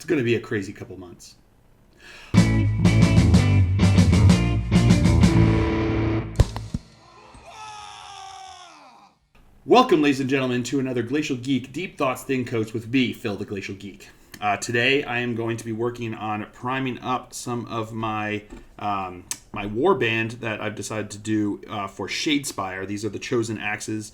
going to be a crazy couple months. Welcome, ladies and gentlemen, to another Glacial Geek Deep Thoughts Thing Coach with me, Phil the Glacial Geek. Today, I am going to be working on priming up some of my my warband that I've decided to do for Shadespire. These are the chosen axes.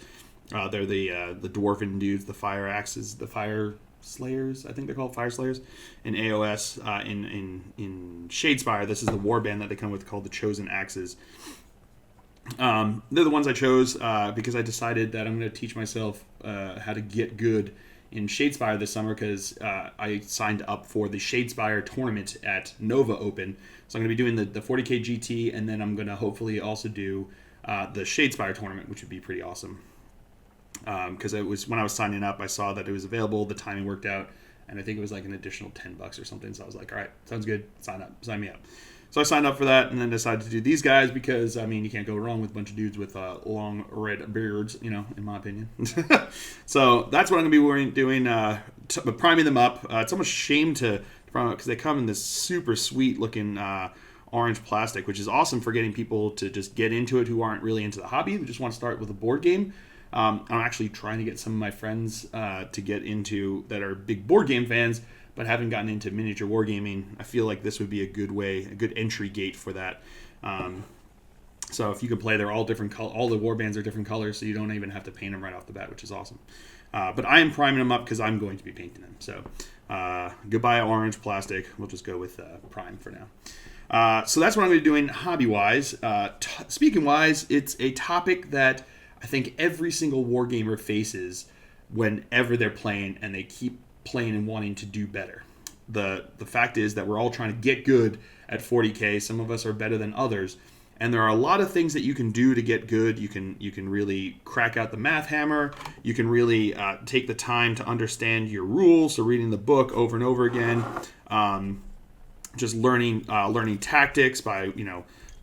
They're the dwarven dudes, the fire axes, the fire slayers. I think they're called fire slayers in AOS. In Shadespire, this is the warband that they come with, called the chosen axes. They're the ones I chose because I decided that I'm going to teach myself how to get good in Shadespire this summer, because I signed up for the Shadespire tournament at Nova Open. So I'm going to be doing the 40k GT, and then I'm going to hopefully also do the Shadespire tournament, which would be pretty awesome. Because it was, when I was signing up, I saw that it was available, the timing worked out, and I think it was like an additional $10 or something. So I was like, all right, sounds good, sign me up. So I signed up for that, and then decided to do these guys because, I mean, you can't go wrong with a bunch of dudes with long red beards, you know, in my opinion. So that's what I'm going to be doing, priming them up. It's almost a shame to prime up because they come in this super sweet looking orange plastic, which is awesome for getting people to just get into it who aren't really into the hobby, who just want to start with a board game. I'm actually trying to get some of my friends to get into, that are big board game fans, but haven't gotten into miniature wargaming. I feel like this would be a good way, a good entry gate for that. So if you can play, they're all different all the warbands are different colors, so you don't even have to paint them right off the bat, which is awesome. But I am priming them up because I'm going to be painting them. So goodbye orange plastic. We'll just go with prime for now. So that's what I'm going to be doing hobby-wise. Speaking-wise, it's a topic that I think every single wargamer faces whenever they're playing, and they keep playing and wanting to do better. The fact is that we're all trying to get good at 40k. Some of us are better than others, and there are a lot of things that you can do to get good. You can really crack out the math hammer. You can really take the time to understand your rules. So reading the book over and over again, just learning tactics by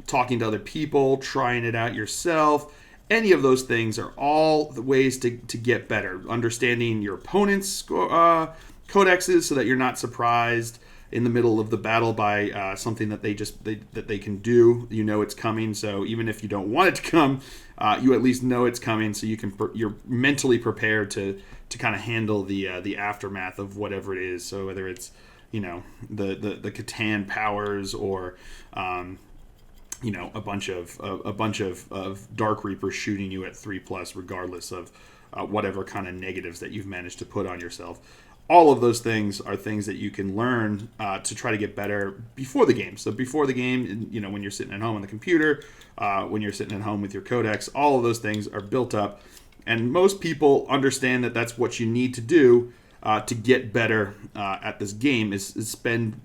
talking to other people, trying it out yourself. Any of those things are all the ways to get better. Understanding your opponent's codexes so that you're not surprised in the middle of the battle by something that they can do. You know it's coming, so even if you don't want it to come, you at least know it's coming, so you're mentally prepared to kind of handle the aftermath of whatever it is. So whether it's the Catan powers or a bunch of Dark Reapers shooting you at 3+, regardless of whatever kind of negatives that you've managed to put on yourself. All of those things are things that you can learn to try to get better before the game. So before the game, when you're sitting at home on the computer, when you're sitting at home with your codex, all of those things are built up. And most people understand that that's what you need to do to get better at this game, is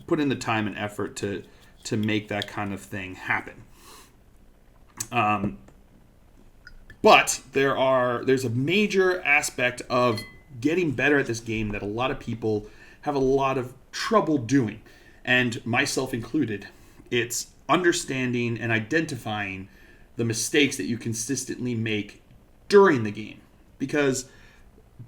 put in the time and effort to make that kind of thing happen. But there's a major aspect of getting better at this game that a lot of people have a lot of trouble doing, and myself included. It's understanding and identifying the mistakes that you consistently make during the game. Because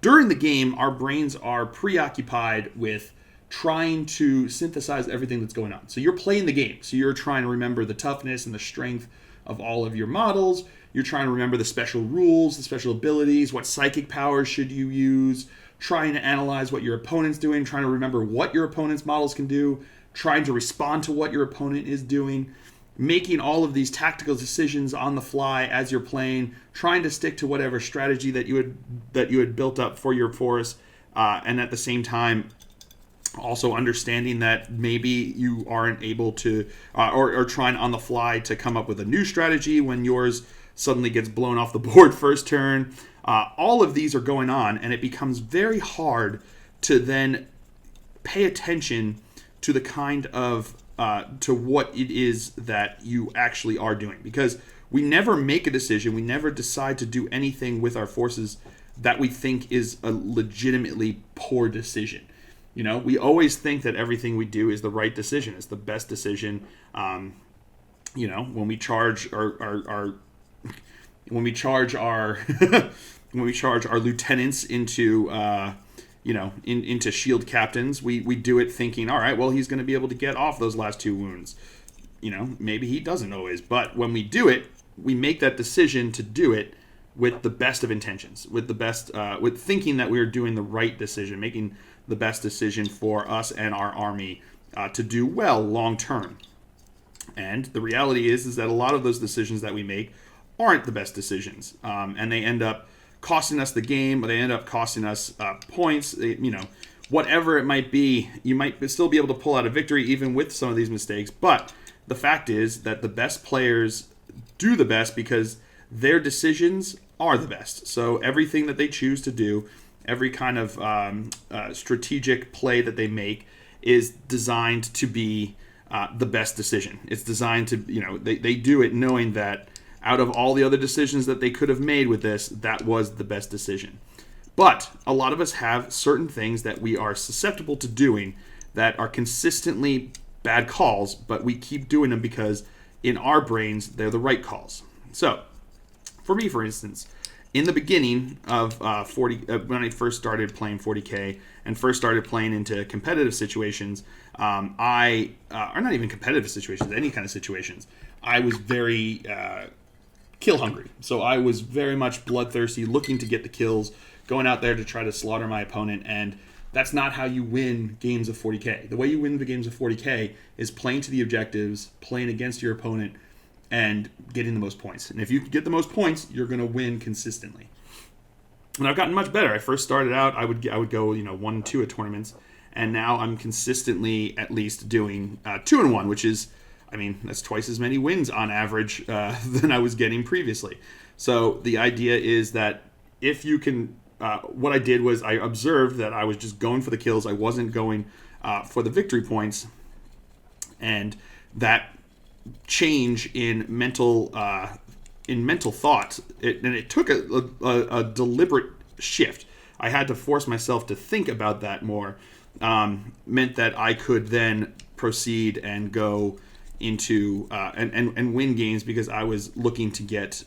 during the game, our brains are preoccupied with trying to synthesize everything that's going on. So you're playing the game. So you're trying to remember the toughness and the strength of all of your models. You're trying to remember the special rules, the special abilities, what psychic powers should you use, trying to analyze what your opponent's doing, trying to remember what your opponent's models can do, trying to respond to what your opponent is doing, making all of these tactical decisions on the fly as you're playing, trying to stick to whatever strategy that you had built up for your force, and at the same time also understanding that maybe you aren't able to or trying on the fly to come up with a new strategy when yours suddenly gets blown off the board first turn. All of these are going on, and it becomes very hard to then pay attention to the kind of to what it is that you actually are doing, because we never make a decision, we never decide to do anything with our forces that we think is a legitimately poor decision. We always think that everything we do is the right decision, is the best decision. When we charge our when we charge our lieutenants into into shield captains, we do it thinking, all right, well, he's going to be able to get off those last 2 wounds. Maybe he doesn't always, but when we do it, we make that decision to do it with the best of intentions, with thinking that we are doing the right decision, making the best decision for us and our army to do well long term. And the reality is that a lot of those decisions that we make aren't the best decisions, and they end up costing us the game, or they end up costing us points. Whatever it might be, you might still be able to pull out a victory even with some of these mistakes. But the fact is that the best players do the best because their decisions are the best. So everything that they choose to do, every kind of strategic play that they make is designed to be the best decision. It's designed to, they do it knowing that out of all the other decisions that they could have made with this, that was the best decision. But a lot of us have certain things that we are susceptible to doing that are consistently bad calls, but we keep doing them because in our brains, they're the right calls. So, for me, for instance, in the beginning of when I first started playing 40K and first started playing into competitive situations, or not even competitive situations, any kind of situations, I was very kill hungry. So I was very much bloodthirsty, looking to get the kills, going out there to try to slaughter my opponent, and that's not how you win games of 40K. The way you win the games of 40K is playing to the objectives, playing against your opponent, and getting the most points. And if you get the most points, you're going to win consistently. And I've gotten much better. I first started out, I would go 1-2 at tournaments, and now I'm consistently at least doing 2-1, which is, that's twice as many wins on average than I was getting previously. So the idea is that if you can, what I did was I observed that I was just going for the kills. I wasn't going for the victory points, and that change in mental thought, it took a deliberate shift. I had to force myself to think about that more. Meant that I could then proceed and go into and win games because I was looking to get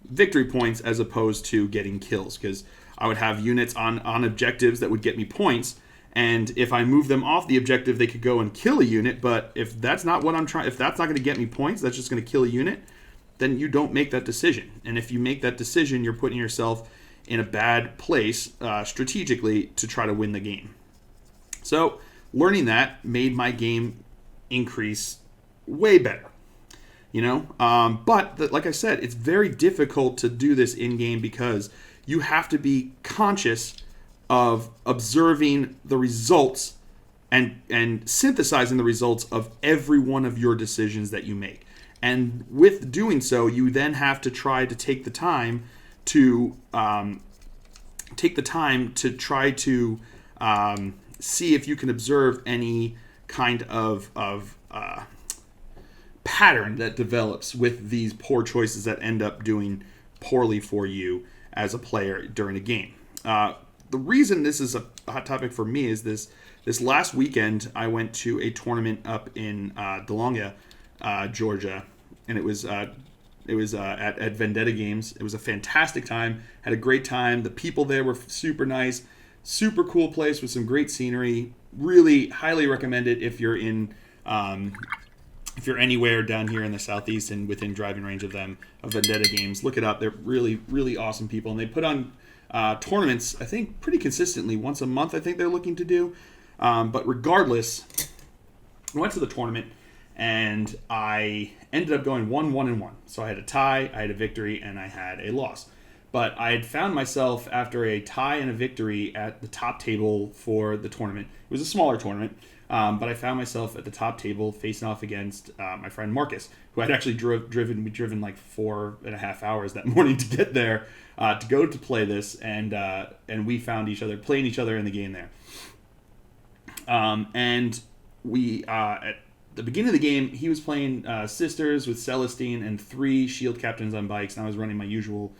victory points as opposed to getting kills, because I would have units on objectives that would get me points, and if I move them off the objective, they could go and kill a unit. But if that's not what I'm trying, if that's not going to get me points, that's just going to kill a unit, then you don't make that decision. And if you make that decision, you're putting yourself in a bad place strategically to try to win the game. So learning that made my game increase way better, but like I said, it's very difficult to do this in game because you have to be conscious of observing the results and synthesizing the results of every one of your decisions that you make. And with doing so, you then have to try to take the time to try to see if you can observe any kind of pattern that develops with these poor choices that end up doing poorly for you as a player during a game. The reason this is a hot topic for me is this last weekend I went to a tournament up in DeLonghi, Georgia, and it was at Vendetta Games. It was a fantastic time. Had a great time. The people there were super nice, super cool place with some great scenery. Really highly recommend it if you're anywhere down here in the southeast and within driving range of them, of Vendetta Games. Look it up. They're really, really awesome people, and they put on tournaments, I think, pretty consistently. Once a month, I think they're looking to do. But regardless, I went to the tournament, and I ended up going 1-1-1. So I had a tie, I had a victory, and I had a loss. But I had found myself, after a tie and a victory, at the top table for the tournament. It was a smaller tournament, but I found myself at the top table facing off against my friend Marcus, who had actually driven like 4.5 hours that morning to get there, to go to play this, and we found each other, playing each other in the game there. And we, at the beginning of the game, he was playing Sisters with Celestine and 3 shield captains on bikes, and I was running my usual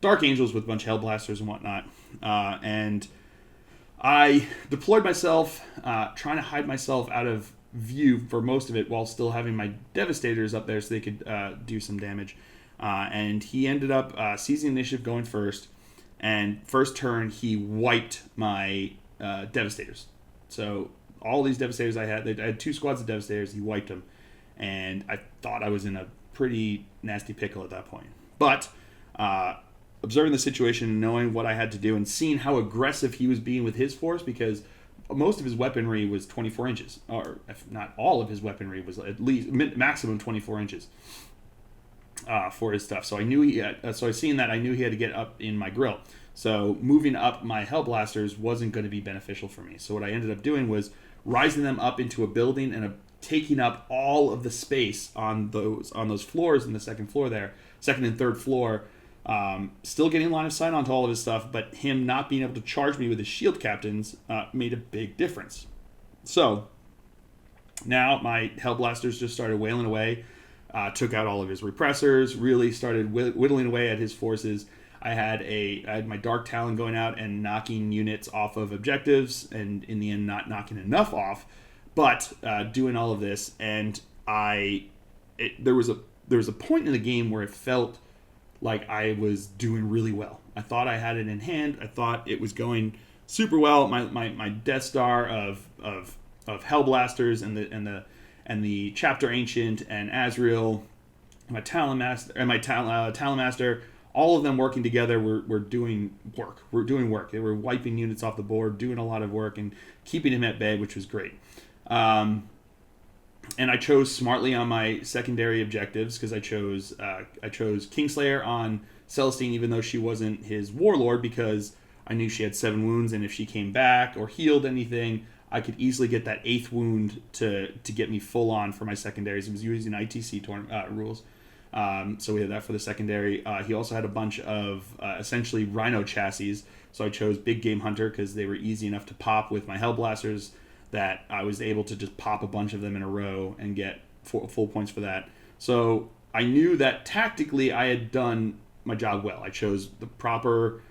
Dark Angels with a bunch of Hellblasters and whatnot. And I deployed myself, trying to hide myself out of view for most of it while still having my Devastators up there so they could do some damage. And he ended up seizing initiative, going first. And first turn, he wiped my Devastators. So all these Devastators I had 2 squads of Devastators. He wiped them, and I thought I was in a pretty nasty pickle at that point. But observing the situation, knowing what I had to do, and seeing how aggressive he was being with his force, because most of his weaponry was 24 inches, or if not all of his weaponry was at least maximum 24 inches for his stuff. So I knew so I seen that I knew he had to get up in my grill. So moving up my Hellblasters wasn't going to be beneficial for me. So what I ended up doing was rising them up into a building and taking up all of the space on those floors in the second floor there, second and third floor. Still getting line of sight onto all of his stuff, but him not being able to charge me with his shield captains made a big difference. So now my Hellblasters just started wailing away, took out all of his repressors, really started whittling away at his forces. I had my Dark Talon going out and knocking units off of objectives, and in the end not knocking enough off, but doing all of this. And there was a point in the game where it felt like I was doing really well. I thought I had it in hand. I thought it was going super well. My Death Star of Hellblasters and the Chapter Ancient and Azrael, my Talon Master and my Talon Master, all of them working together were doing work. They were wiping units off the board, doing a lot of work, and keeping him at bay, which was great. And I chose smartly on my secondary objectives, because I chose Kingslayer on Celestine, even though she wasn't his warlord, because I knew she had 7 wounds, and if she came back or healed anything, I could easily get that 8th wound to get me full on for my secondaries. It was using ITC rules. So we had that for the secondary. He also had a bunch of essentially Rhino chassis, so I chose Big Game Hunter because they were easy enough to pop with my Hellblasters, that I was able to just pop a bunch of them in a row and get full points for that. So I knew that tactically I had done my job well. I chose the proper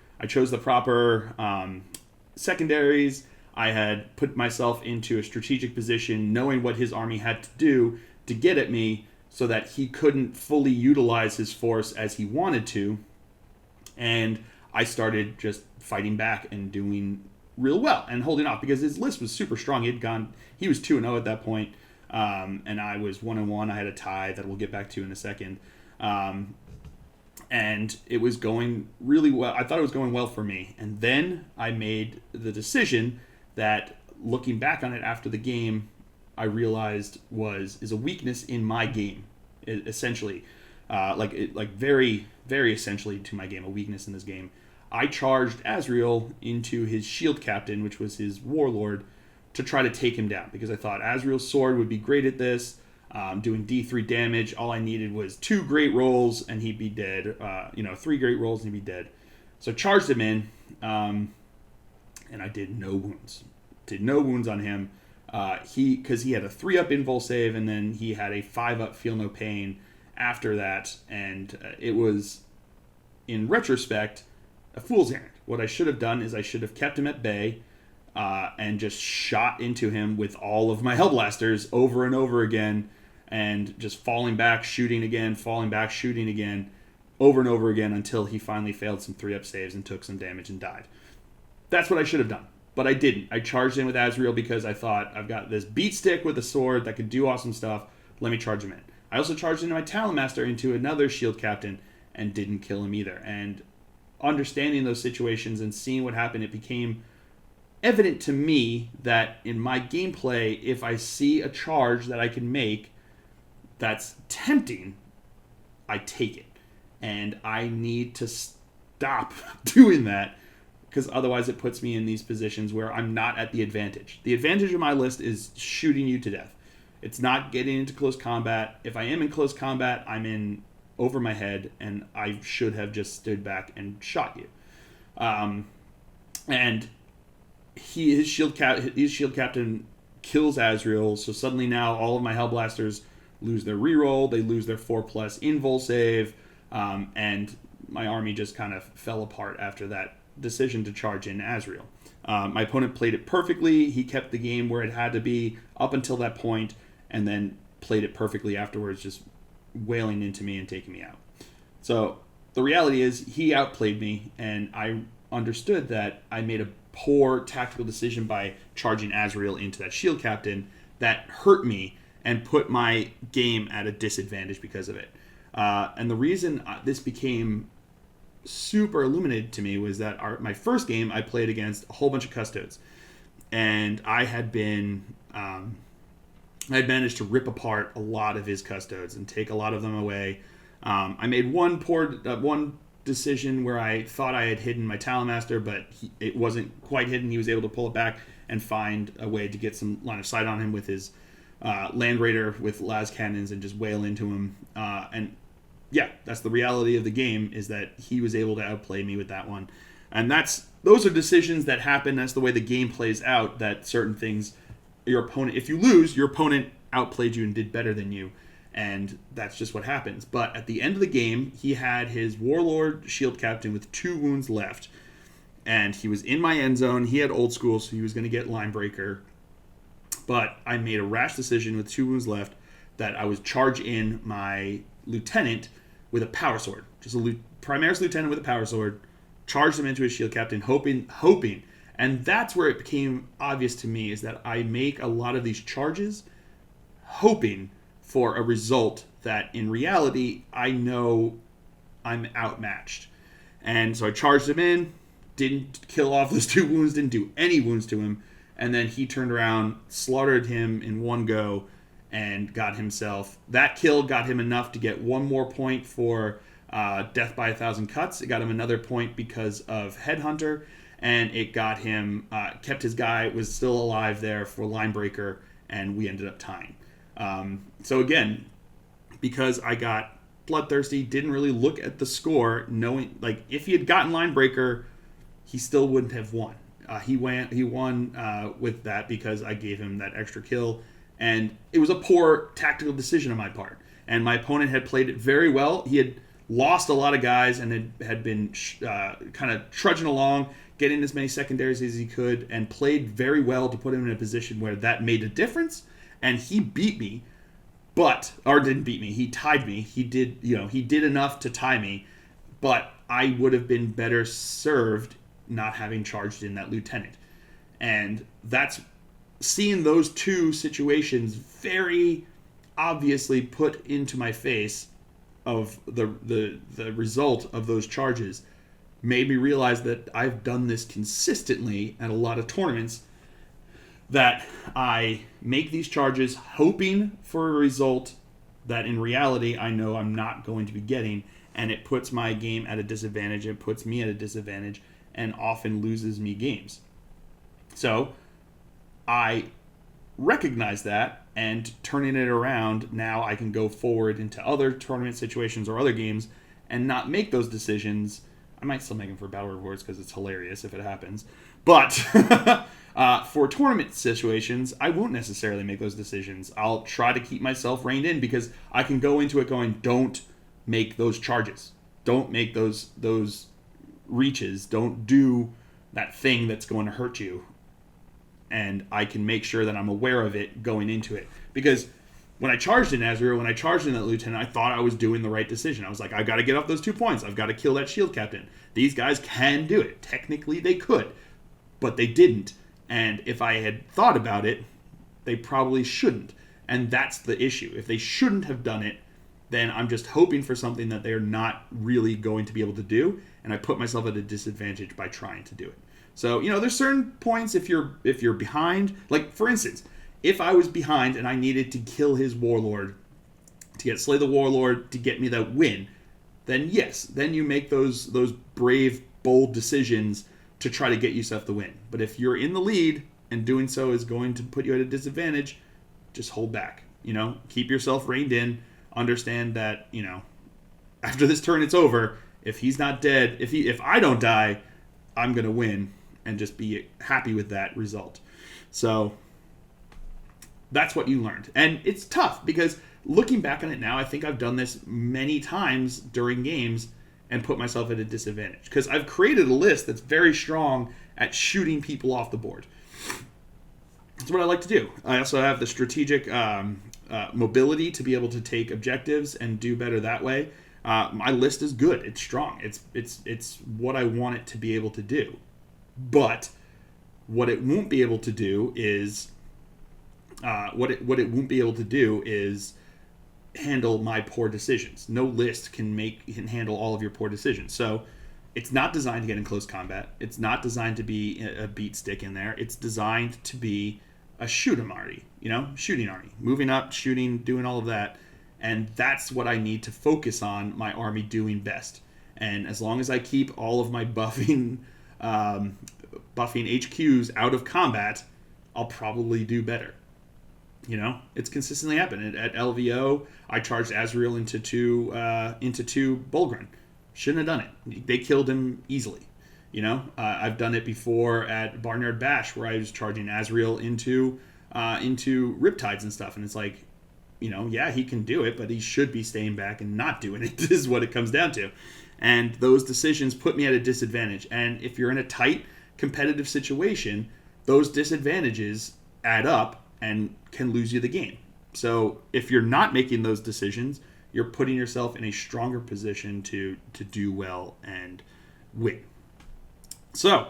secondaries. I had put myself into a strategic position, knowing what his army had to do to get at me, so that he couldn't fully utilize his force as he wanted to. And I started just fighting back and doing real well and holding off, because his list was super strong. He was 2-0 at that point, and I was 1-1. I had a tie that we'll get back to in a second. And it was going really well. I thought it was going well for me. And then I made the decision that, looking back on it after the game, I realized is a weakness in my game, essentially, very, very essentially to my game, a weakness in this game. I charged Azrael into his shield captain, which was his warlord, to try to take him down, because I thought Azrael's sword would be great at this, doing D3 damage. All I needed was 2 great rolls and he'd be dead. 3 great rolls and he'd be dead. So I charged him in, and I did no wounds. Did no wounds on him. Because he had a 3-up invul save, and then he had a 5-up feel no pain after that, and it was, in retrospect, a fool's errand. What I should have done is I should have kept him at bay and just shot into him with all of my Hellblasters over and over again, and just falling back, shooting again, over and over again, until he finally failed some 3-up saves and took some damage and died. That's what I should have done. But I didn't. I charged in with Azrael because I thought, I've got this beat stick with a sword that could do awesome stuff. Let me charge him in. I also charged into my Talon Master into another shield captain and didn't kill him either. And understanding those situations and seeing what happened, it became evident to me that in my gameplay, if I see a charge that I can make that's tempting, I take it. And I need to stop doing that, because otherwise it puts me in these positions where I'm not at the advantage. The advantage of my list is shooting you to death. It's not getting into close combat. If I am in close combat, I'm in over my head, and I should have just stood back and shot you. And his shield captain kills Azrael, so suddenly now all of my Hellblasters lose their reroll, they lose their 4+ invul save, and my army just kind of fell apart after that decision to charge in Azrael. My opponent played it perfectly. He kept the game where it had to be up until that point, and then played it perfectly afterwards, just wailing into me and taking me out. So the reality is he outplayed me, and I understood that I made a poor tactical decision by charging Azrael into that shield captain that hurt me and put my game at a disadvantage because of it. And the reason this became super illuminated to me was that my first game I played against a whole bunch of custodes, and I had managed to rip apart a lot of his custodes and take a lot of them away. I made one decision where I thought I had hidden my Talonmaster, but it wasn't quite hidden. He was able to pull it back and find a way to get some line of sight on him with his Land Raider with las cannons and just wail into him. And yeah, that's the reality of the game, is that he was able to outplay me with that one. And those are decisions that happen. That's the way the game plays out, that certain things, if you lose, your opponent outplayed you and did better than you. And that's just what happens. But at the end of the game, he had his Warlord shield captain with 2 wounds left. And he was in my end zone. He had old school, so he was going to get line breaker. But I made a rash decision with 2 wounds left that I would charge in my lieutenant with a power sword. Just a Primaris lieutenant with a power sword. Charged him into his shield captain, hoping. And that's where it became obvious to me, is that I make a lot of these charges hoping for a result that in reality I know I'm outmatched. And so I charged him in, didn't kill off those 2 wounds, didn't do any wounds to him, and then he turned around, slaughtered him in one go, and got himself... That kill got him enough to get 1 more point for Death by 1,000 Cuts. It got him another point because of Headhunter, and it got him... kept his guy, was still alive there for Linebreaker, and we ended up tying. So again, because I got bloodthirsty, didn't really look at the score, knowing, like, if he had gotten Linebreaker, he still wouldn't have won. He won with that because I gave him that extra kill, and it was a poor tactical decision on my part. And my opponent had played it very well. He had lost a lot of guys and had been kind of trudging along, getting as many secondaries as he could, and played very well to put him in a position where that made a difference. And he beat me, didn't beat me. He tied me. He did enough to tie me, but I would have been better served not having charged in that lieutenant. And that's seeing those 2 situations very obviously put into my face of the result of those charges made me realize that I've done this consistently at a lot of tournaments, that I make these charges hoping for a result that in reality I know I'm not going to be getting, and it puts my game at a disadvantage, it puts me at a disadvantage, and often loses me games. So I recognize that, and turning it around, now I can go forward into other tournament situations or other games and not make those decisions. I might still make them for battle rewards because it's hilarious if it happens. But for tournament situations, I won't necessarily make those decisions. I'll try to keep myself reined in because I can go into it going, don't make those charges. Don't make those reaches. Don't do that thing that's going to hurt you. And I can make sure that I'm aware of it going into it. Because when I charged in Azrael, when I charged in that lieutenant, I thought I was doing the right decision. I was like, I've got to get off those 2 points. I've got to kill that shield captain. These guys can do it. Technically, they could. But they didn't. And if I had thought about it, they probably shouldn't. And that's the issue. If they shouldn't have done it, then I'm just hoping for something that they're not really going to be able to do. And I put myself at a disadvantage by trying to do it. So, there's certain points if you're behind. Like, for instance, if I was behind and I needed to kill his warlord, to slay the warlord to get me that win, then yes, then you make those brave, bold decisions to try to get yourself the win. But if you're in the lead and doing so is going to put you at a disadvantage, just hold back. Keep yourself reined in. Understand that, after this turn it's over. If he's not dead, if I don't die, I'm going to win, and just be happy with that result. So that's what you learned. And it's tough because looking back on it now, I think I've done this many times during games and put myself at a disadvantage because I've created a list that's very strong at shooting people off the board. That's what I like to do. I also have the strategic mobility to be able to take objectives and do better that way. My list is good. It's strong. It's what I want it to be able to do. But what it won't be able to do is what it won't be able to do is handle my poor decisions. No list can handle all of your poor decisions. So it's not designed to get in close combat. It's not designed to be a beat stick in there. It's designed to be a shoot 'em army, shooting army, moving up, shooting, doing all of that. And that's what I need to focus on my army doing best. And as long as I keep all of my buffing HQs out of combat, I'll probably do better. It's consistently happened. At LVO, I charged Azrael into two Bulgren. Shouldn't have done it. They killed him easily. I've done it before at Barnyard Bash where I was charging Azrael into Riptides and stuff, and it's like, yeah, he can do it, but he should be staying back and not doing it. Is what it comes down to. And those decisions put me at a disadvantage. And if you're in a tight competitive situation, those disadvantages add up and can lose you the game. So if you're not making those decisions, you're putting yourself in a stronger position to do well and win. So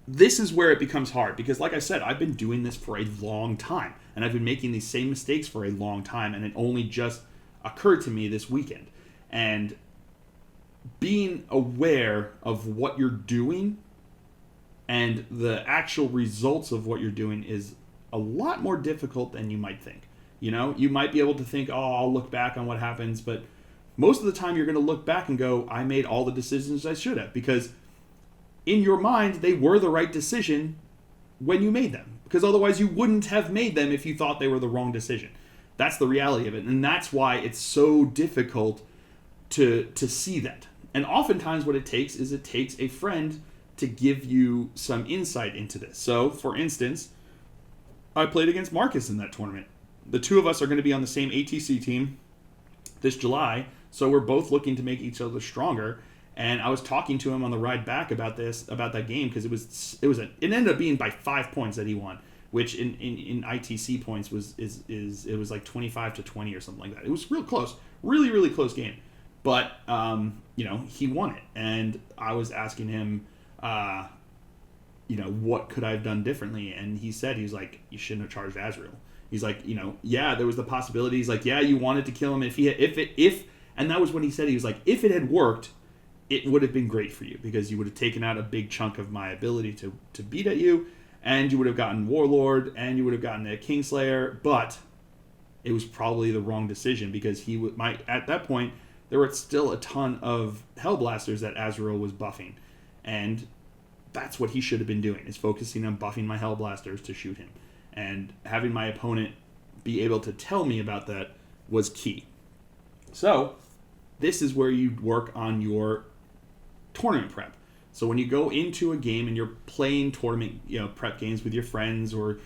this is where it becomes hard because, like I said, I've been doing this for a long time, and I've been making these same mistakes for a long time, and it only just occurred to me this weekend. And being aware of what you're doing and the actual results of what you're doing is a lot more difficult than you might think. You might be able to think, oh, I'll look back on what happens, but most of the time you're going to look back and go, I made all the decisions I should have, because in your mind, they were the right decision when you made them, because otherwise you wouldn't have made them if you thought they were the wrong decision. That's the reality of it, and that's why it's so difficult to see that. And oftentimes what it takes is a friend to give you some insight into this. So, for instance, I played against Marcus in that tournament. The two of us are going to be on the same ATC team this July, so we're both looking to make each other stronger. And I was talking to him on the ride back about that game, because it ended up being by 5 points that he won, which in ITC points was like 25-20 or something like that. It was real close, really really close game, but he won it. And I was asking him, what could I have done differently? And he was like, you shouldn't have charged Azrael. He's like, yeah, there was the possibility. He's like, yeah, you wanted to kill him. And that was when he said, he was like, if it had worked, it would have been great for you, because you would have taken out a big chunk of my ability to beat at you, and you would have gotten Warlord, and you would have gotten a Kingslayer, but it was probably the wrong decision, because at that point, there were still a ton of Hellblasters that Azrael was buffing, and that's what he should have been doing, is focusing on buffing my Hellblasters to shoot him. And having my opponent be able to tell me about that was key. So, this is where you work on your tournament prep. So when you go into a game and you're playing tournament prep games with your friends or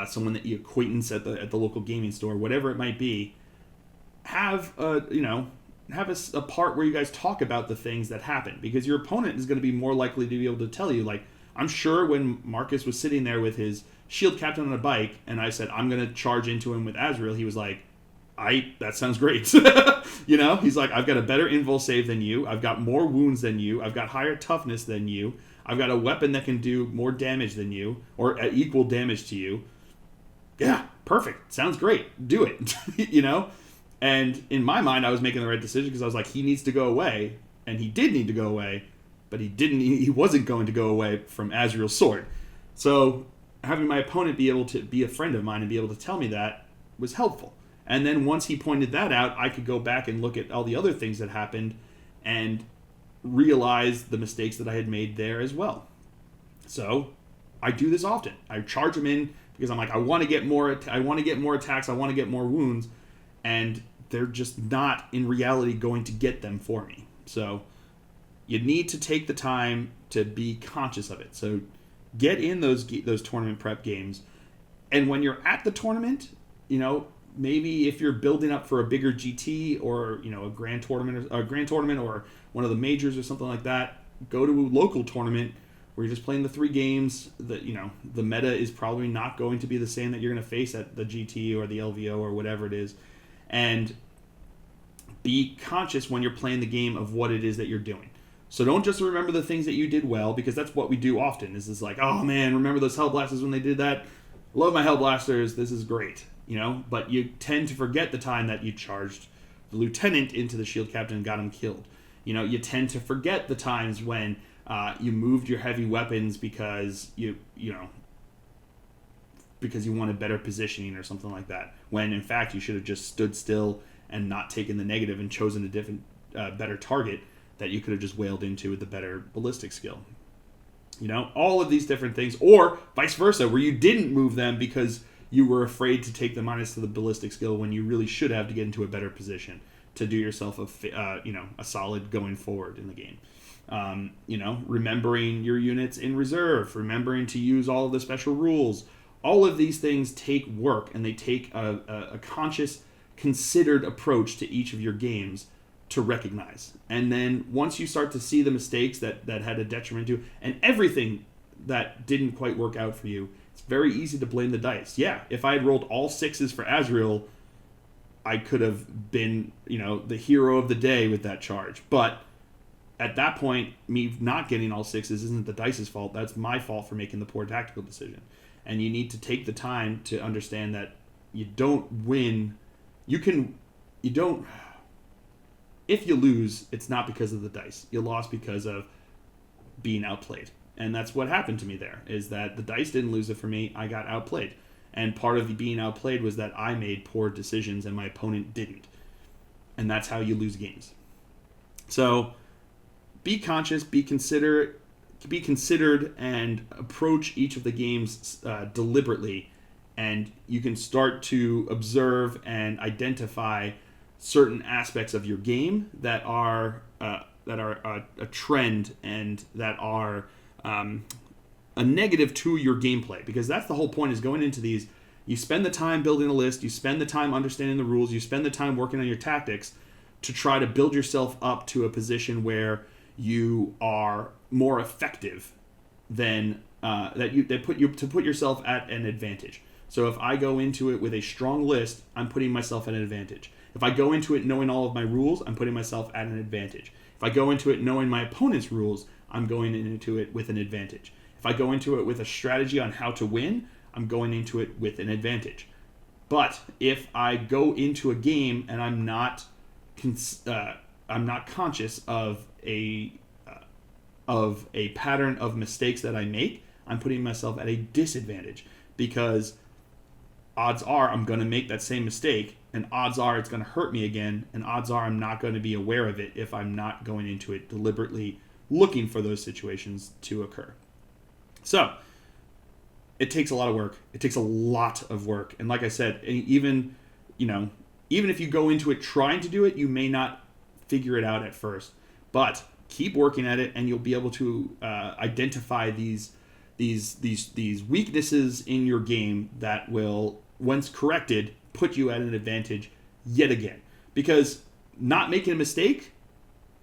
someone that you acquaintance at the local gaming store, whatever it might be, have a part where you guys talk about the things that happen, because your opponent is going to be more likely to be able to tell you. Like, I'm sure when Marcus was sitting there with his shield captain on a bike and I said, I'm going to charge into him with Azrael, he was like, that sounds great. He's like, I've got a better invul save than you. I've got more wounds than you. I've got higher toughness than you. I've got a weapon that can do more damage than you, or equal damage to you. Yeah, perfect. Sounds great. Do it. And in my mind, I was making the right decision, because I was like, he needs to go away, and he did need to go away, but he wasn't going to go away from Azrael's sword. So having my opponent be able to be a friend of mine and be able to tell me that was helpful. And then once he pointed that out, I could go back and look at all the other things that happened and realize the mistakes that I had made there as well. So I do this often. I charge him in because I'm like, I want to get more attacks, I want to get more wounds, and they're just not in reality going to get them for me. So you need to take the time to be conscious of it. So get in those tournament prep games, and when you're at the tournament, maybe if you're building up for a bigger GT or a grand tournament or one of the majors or something like that, go to a local tournament where you're just playing the 3 games. The meta is probably not going to be the same that you're going to face at the GT or the LVO or whatever it is, and be conscious when you're playing the game of what it is that you're doing. So don't just remember the things that you did well, because that's what we do often. Is like, oh man, remember those Hellblasters when they did that? Love my Hellblasters, this is great. But you tend to forget the time that you charged the lieutenant into the shield captain and got him killed. You tend to forget the times when you moved your heavy weapons because because you wanted better positioning or something like that, when in fact you should have just stood still and not taken the negative and chosen a different, better target that you could have just wailed into with the better ballistic skill. All of these different things, or vice versa, where you didn't move them because you were afraid to take the minus to the ballistic skill when you really should have to get into a better position to do yourself a solid going forward in the game. Remembering your units in reserve, remembering to use all of the special rules. All of these things take work, and they take a conscious, considered approach to each of your games to recognize. And then once you start to see the mistakes that had a detriment to, and everything that didn't quite work out for you, it's very easy to blame the dice. Yeah, if I had rolled all 6s for Azrael, I could have been, the hero of the day with that charge. But at that point, me not getting all 6s isn't the dice's fault. That's my fault for making the poor tactical decision. And you need to take the time to understand that you don't win. If you lose, it's not because of the dice. You lost because of being outplayed. And that's what happened to me there, is that the dice didn't lose it for me. I got outplayed. And part of the being outplayed was that I made poor decisions and my opponent didn't. And that's how you lose games. So be conscious, be considerate, and approach each of the games deliberately, and you can start to observe and identify certain aspects of your game that are a trend and that are a negative to your gameplay, because that's the whole point, is going into these, you spend the time building a list, you spend the time understanding the rules, you spend the time working on your tactics to try to build yourself up to a position where you are more effective than put yourself at an advantage. So if I go into it with a strong list, I'm putting myself at an advantage. If I go into it knowing all of my rules, I'm putting myself at an advantage. If I go into it knowing my opponent's rules, I'm going into it with an advantage. If I go into it with a strategy on how to win, I'm going into it with an advantage. But if I go into a game and I'm not conscious of a pattern of mistakes that I make, I'm putting myself at a disadvantage, because odds are I'm going to make that same mistake, and odds are it's going to hurt me again, and odds are I'm not going to be aware of it if I'm not going into it deliberately looking for those situations to occur. So it takes a lot of work. It takes a lot of work. And like I said, even if you go into it trying to do it, you may not figure it out at first. But keep working at it, and you'll be able to identify these weaknesses in your game that will, once corrected, put you at an advantage yet again. Because not making a mistake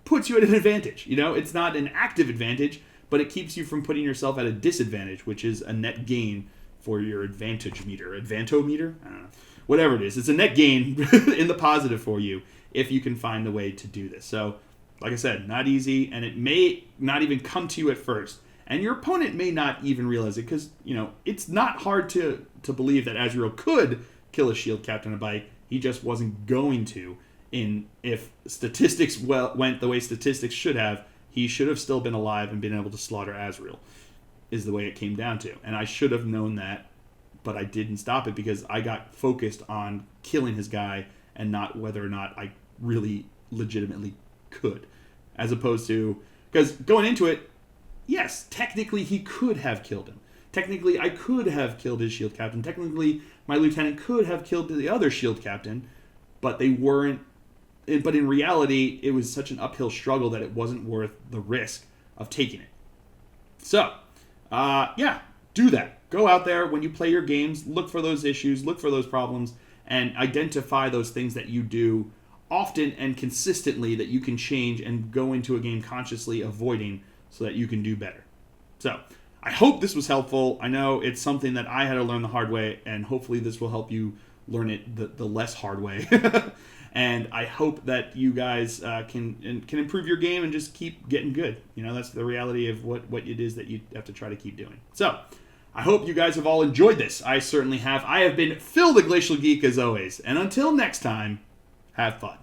puts you at an advantage. It's not an active advantage, but it keeps you from putting yourself at a disadvantage, which is a net gain for your advantage meter. Advantometer? I don't know. Whatever it is. It's a net gain in the positive for you if you can find a way to do this. So, like I said, not easy, and it may not even come to you at first. And your opponent may not even realize it, because, it's not hard to believe that Azrael could kill a shield captain on a bike. He just wasn't going to. If statistics went the way statistics should have, he should have still been alive and been able to slaughter Azrael, is the way it came down to. And I should have known that, but I didn't stop it because I got focused on killing his guy and not whether or not I really legitimately could. As opposed to, because going into it, yes, technically he could have killed him. Technically I could have killed his shield captain. Technically my lieutenant could have killed the other shield captain, but they weren't. But in reality, it was such an uphill struggle that it wasn't worth the risk of taking it. So, do that. Go out there when you play your games, look for those issues, look for those problems, and identify those things that you do often and consistently that you can change and go into a game consciously avoiding so that you can do better. So, I hope this was helpful. I know it's something that I had to learn the hard way, and hopefully this will help you learn it the less hard way. And I hope that you guys can improve your game and just keep getting good. That's the reality of what it is that you have to try to keep doing. So, I hope you guys have all enjoyed this. I certainly have. I have been Phil the Glacial Geek as always. And until next time, have fun.